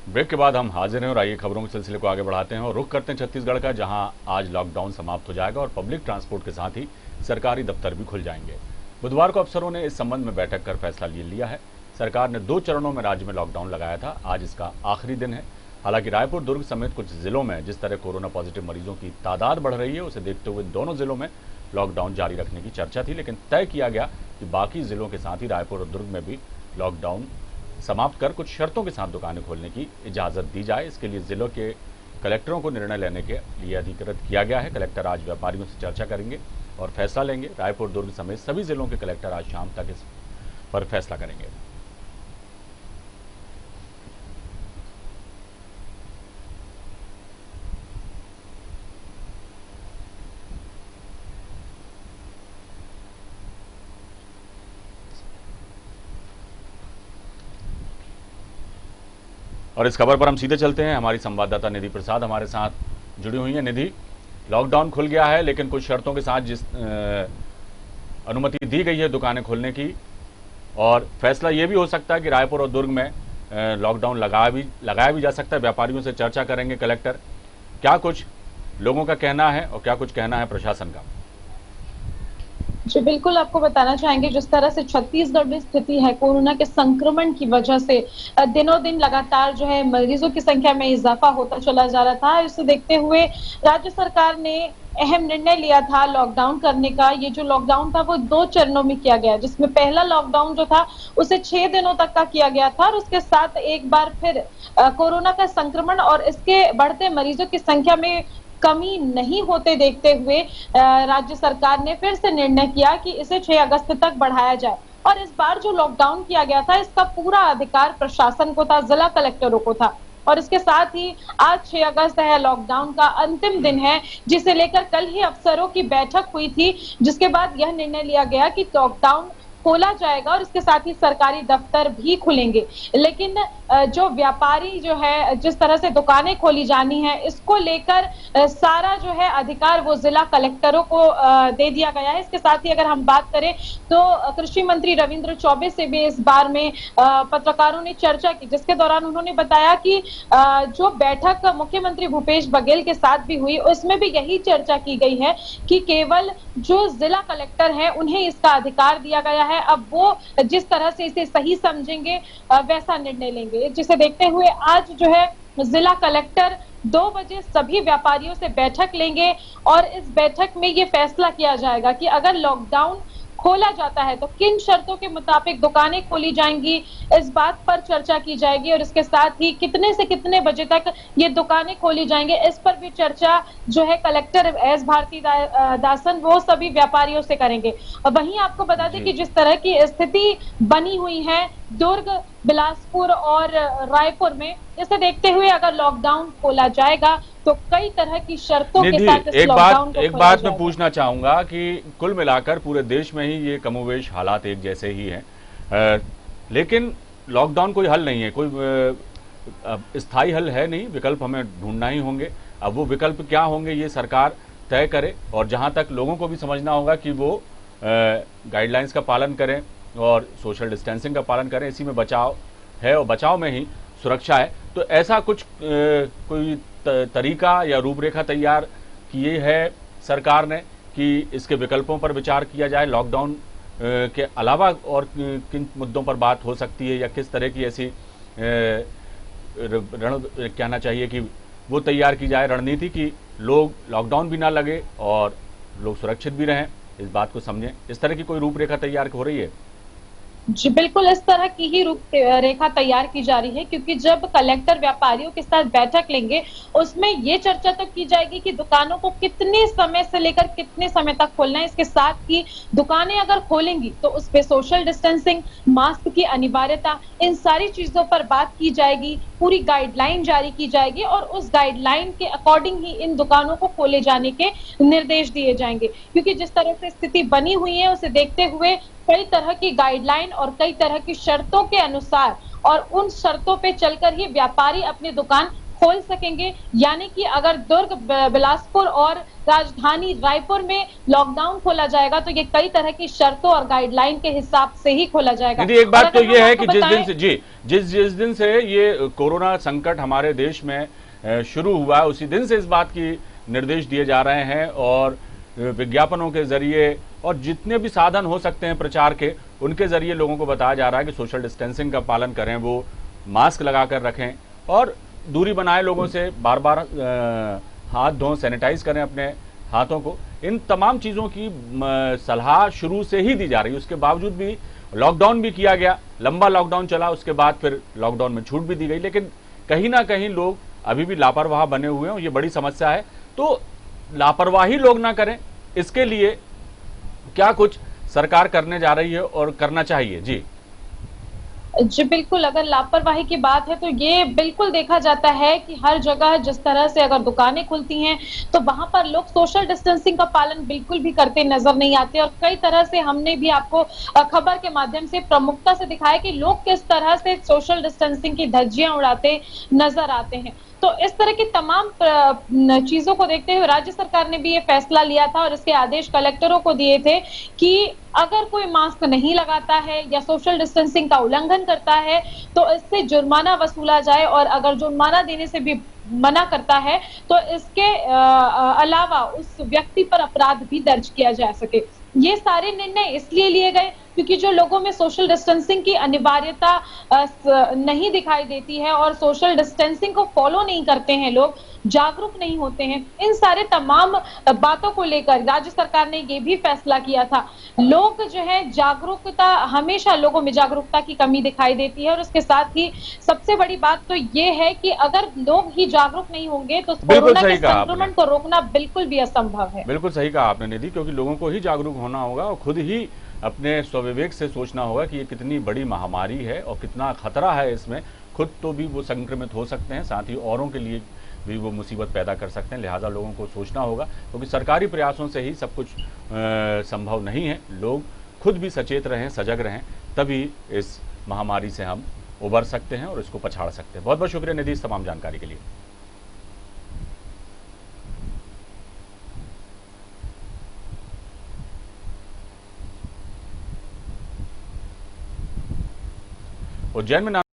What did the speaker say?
Break के बाद हम हाजिर हैं और आइए खबरों के सिलसिले को आगे बढ़ाते हैं और रुख करते हैं छत्तीसगढ़ का, जहां आज लॉकडाउन समाप्त हो जाएगा और पब्लिक ट्रांसपोर्ट के साथ ही सरकारी दफ्तर भी खुल जाएंगे। बुधवार को अफसरों ने इस संबंध में बैठक कर फैसला ले लिया है। सरकार ने 2 चरणों में राज्य में लॉकडाउन लगाया था, आज इसका आखिरी दिन है। हालांकि रायपुर, दुर्ग समेत कुछ जिलों में जिस तरह कोरोना पॉजिटिव मरीजों की तादाद बढ़ रही है, उसे देखते हुए दोनों जिलों में लॉकडाउन जारी रखने की चर्चा थी, लेकिन तय किया गया कि बाकी जिलों के साथ ही रायपुर और दुर्ग में भी लॉकडाउन समाप्त कर कुछ शर्तों के साथ दुकानें खोलने की इजाज़त दी जाए। इसके लिए जिलों के कलेक्टरों को निर्णय लेने के लिए अधिकृत किया गया है। कलेक्टर आज व्यापारियों से चर्चा करेंगे और फैसला लेंगे। रायपुर, दुर्ग समेत सभी जिलों के कलेक्टर आज शाम तक इस पर फैसला करेंगे। और इस खबर पर हम सीधे चलते हैं। हमारी संवाददाता निधि प्रसाद हमारे साथ जुड़ी हुई है। निधि, लॉकडाउन खुल गया है लेकिन कुछ शर्तों के साथ जिस अनुमति दी गई है दुकानें खोलने की, और फैसला ये भी हो सकता है कि रायपुर और दुर्ग में लॉकडाउन लगाया भी जा सकता है। व्यापारियों से चर्चा करेंगे कलेक्टर। क्या कुछ लोगों का कहना है और क्या कुछ कहना है प्रशासन का? जी बिल्कुल, आपको बताना चाहेंगे जिस तरह से छत्तीसगढ़ में स्थिति है कोरोना के संक्रमण की वजह से दिनों दिन लगातार जो है मरीजों की संख्या में इजाफा होता चला जा रहा था। इसे देखते हुए राज्य सरकार ने अहम निर्णय लिया था लॉकडाउन करने का। ये जो लॉकडाउन था वो 2 चरणों में किया गया, जिसमें पहला लॉकडाउन जो था उसे 6 दिनों तक का किया गया था और उसके साथ एक बार फिर कोरोना का संक्रमण और इसके बढ़ते मरीजों की संख्या में कमी नहीं होते देखते हुए राज्य सरकार ने फिर से निर्णय किया कि इसे 6 अगस्त तक बढ़ाया जाए। और इस बार जो लॉकडाउन किया गया था इसका पूरा अधिकार प्रशासन को था, जिला कलेक्टरों को था। और इसके साथ ही आज 6 अगस्त है, लॉकडाउन का अंतिम दिन है, जिसे लेकर कल ही अफसरों की बैठक हुई थी, जिसके बाद यह निर्णय लिया गया कि लॉकडाउन खोला जाएगा और इसके साथ ही सरकारी दफ्तर भी खुलेंगे। लेकिन जो व्यापारी जो है, जिस तरह से दुकानें खोली जानी है, इसको लेकर सारा जो है अधिकार वो जिला कलेक्टरों को दे दिया गया है। इसके साथ ही अगर हम बात करें तो कृषि मंत्री रविंद्र चौबे से भी इस बार में पत्रकारों ने चर्चा की, जिसके दौरान उन्होंने बताया कि जो बैठक मुख्यमंत्री भूपेश बघेल के साथ भी हुई, उसमें भी यही चर्चा की गई है कि केवल जो जिला कलेक्टर है उन्हें इसका अधिकार दिया गया है। अब वो जिस तरह से इसे सही समझेंगे वैसा निर्णय लेंगे, जिसे देखते हुए आज जो है जिला कलेक्टर 2 बजे सभी व्यापारियों से बैठक लेंगे और इस बैठक में ये फैसला किया जाएगा कि अगर लॉकडाउन खोला जाता है तो किन शर्तों के मुताबिक दुकानें खोली जाएंगी, इस बात पर चर्चा की जाएगी। और इसके साथ ही कितने से कितने बजे तक ये दुकानें खोली जाएंगे, इस पर भी चर्चा जो है कलेक्टर एस भारती दासन वो सभी व्यापारियों से करेंगे। और वहीं आपको बता दें कि जिस तरह की स्थिति बनी हुई है दुर्ग, बिलासपुर और रायपुर में, इसे देखते हुए अगर लॉकडाउन खोला जाएगा तो कई तरह की शर्तों के साथ इस लॉकडाउन को एक बात मैं पूछना चाहूंगा कि कुल मिलाकर पूरे देश में ही ये कमोवेश हालात एक जैसे ही हैं, लेकिन लॉकडाउन कोई हल नहीं है, कोई स्थायी हल है नहीं, विकल्प हमें ढूंढना ही होंगे। अब वो विकल्प क्या होंगे ये सरकार तय करे, और जहां तक लोगों को भी समझना होगा कि वो गाइडलाइंस का पालन करें और सोशल डिस्टेंसिंग का पालन करें, इसी में बचाव है और बचाव में ही सुरक्षा है। तो ऐसा कुछ कोई तरीका या रूपरेखा तैयार की है सरकार ने कि इसके विकल्पों पर विचार किया जाए, लॉकडाउन के अलावा और किन मुद्दों पर बात हो सकती है, या किस तरह की ऐसी कहना चाहिए कि वो तैयार की जाए रणनीति कि लोग लॉकडाउन भी ना लगे और लोग सुरक्षित भी रहें, इस बात को समझें। इस तरह की कोई रूपरेखा तैयार हो रही है? जी बिल्कुल, इस तरह की ही रूपरेखा तैयार की जा रही है, क्योंकि जब कलेक्टर व्यापारियों के साथ बैठक लेंगे उसमें ये चर्चा तो की जाएगी कि दुकानों को कितने समय से लेकर कितने समय तक खोलना है। इसके साथ ही दुकानें अगर खोलेंगी तो उस पे सोशल डिस्टेंसिंग, मास्क की अनिवार्यता, इन सारी चीजों पर बात की जाएगी, पूरी गाइडलाइन जारी की जाएगी और उस गाइडलाइन के अकॉर्डिंग ही इन दुकानों को खोले जाने के निर्देश दिए जाएंगे। क्योंकि जिस तरह से स्थिति बनी हुई है उसे देखते हुए कई तरह की गाइडलाइन और कई तरह की शर्तों के अनुसार और उन शर्तों पे चलकर ही व्यापारी अपनी दुकान खोल सकेंगे। यानी कि अगर दुर्ग, बिलासपुर और राजधानी रायपुर में लॉकडाउन खोला जाएगा तो ये कई तरह की शर्तों और गाइडलाइन के हिसाब से ही खोला जाएगा। निधि, एक और बात तो अगर हम ये है आपको कि जिस दिन बताएं, से जी जिस दिन से ये कोरोना संकट हमारे देश में शुरू हुआ है, उसी दिन से इस बात की निर्देश दिए जा रहे हैं और विज्ञापनों के जरिए और जितने भी साधन हो सकते हैं प्रचार के, उनके जरिए लोगों को बताया जा रहा है कि सोशल डिस्टेंसिंग का पालन करें, वो मास्क लगाकर रखें और दूरी बनाए लोगों से, बार बार हाथ धों, सैनिटाइज करें अपने हाथों को। इन तमाम चीज़ों की सलाह शुरू से ही दी जा रही है। उसके बावजूद भी लॉकडाउन भी किया गया, लंबा लॉकडाउन चला, उसके बाद फिर लॉकडाउन में छूट भी दी गई, लेकिन कहीं ना कहीं लोग अभी भी लापरवाह बने हुए हैं। ये बड़ी समस्या है। तो लापरवाही लोग ना करें, इसके लिए क्या कुछ सरकार करने जा रही है और करना चाहिए? जी जी बिल्कुल, अगर लापरवाही की बात है तो ये बिल्कुल देखा जाता है कि हर जगह जिस तरह से अगर दुकानें खुलती हैं, तो वहाँ पर लोग सोशल डिस्टेंसिंग का पालन बिल्कुल भी करते नज़र नहीं आते और कई तरह से हमने भी आपको खबर के माध्यम से प्रमुखता से दिखाया कि लोग किस तरह से सोशल डिस्टेंसिंग की धज्जियाँ उड़ाते नज़र आते हैं। तो इस तरह की तमाम चीज़ों को देखते हुए राज्य सरकार ने भी ये फैसला लिया था और इसके आदेश कलेक्टरों को दिए थे कि अगर कोई मास्क नहीं लगाता है या सोशल डिस्टेंसिंग का उल्लंघन करता है, तो इससे जुर्माना वसूला जाए और अगर जुर्माना देने से भी मना करता है, तो इसके अलावा उस व्यक्ति पर अपराध भी दर्ज किया जा सके। ये सारे निर्णय इसलिए लिए गए क्योंकि जो लोगों में सोशल डिस्टेंसिंग की अनिवार्यता नहीं दिखाई देती है और सोशल डिस्टेंसिंग को फॉलो नहीं करते हैं लोग, जागरूक नहीं होते हैं। इन सारे तमाम बातों को लेकर राज्य सरकार ने ये भी फैसला किया था। लोग जो है जागरूकता, हमेशा लोगों में जागरूकता की कमी दिखाई देती है और उसके साथ ही सबसे बड़ी बात तो ये है कि अगर लोग ही जागरूक नहीं होंगे तो बिल्कुल कोरोना के सही कहा आपने। संक्रमण को रोकना बिल्कुल भी असंभव है। बिल्कुल सही कहा आपने निधि, क्योंकि लोगों को ही जागरूक होना होगा और खुद ही अपने स्वविवेक से सोचना होगा कि ये कितनी बड़ी महामारी है और कितना खतरा है इसमें। खुद तो भी वो संक्रमित हो सकते हैं, साथ ही औरों के लिए भी वो मुसीबत पैदा कर सकते हैं। लिहाजा लोगों को सोचना होगा, क्योंकि सरकारी प्रयासों से ही सब कुछ संभव नहीं है। लोग खुद भी सचेत रहें, सजग रहें, तभी इस महामारी से हम उबर सकते हैं और इसको पछाड़ सकते हैं। बहुत बहुत शुक्रिया निधि इस तमाम जानकारी के लिए। उज्जैन में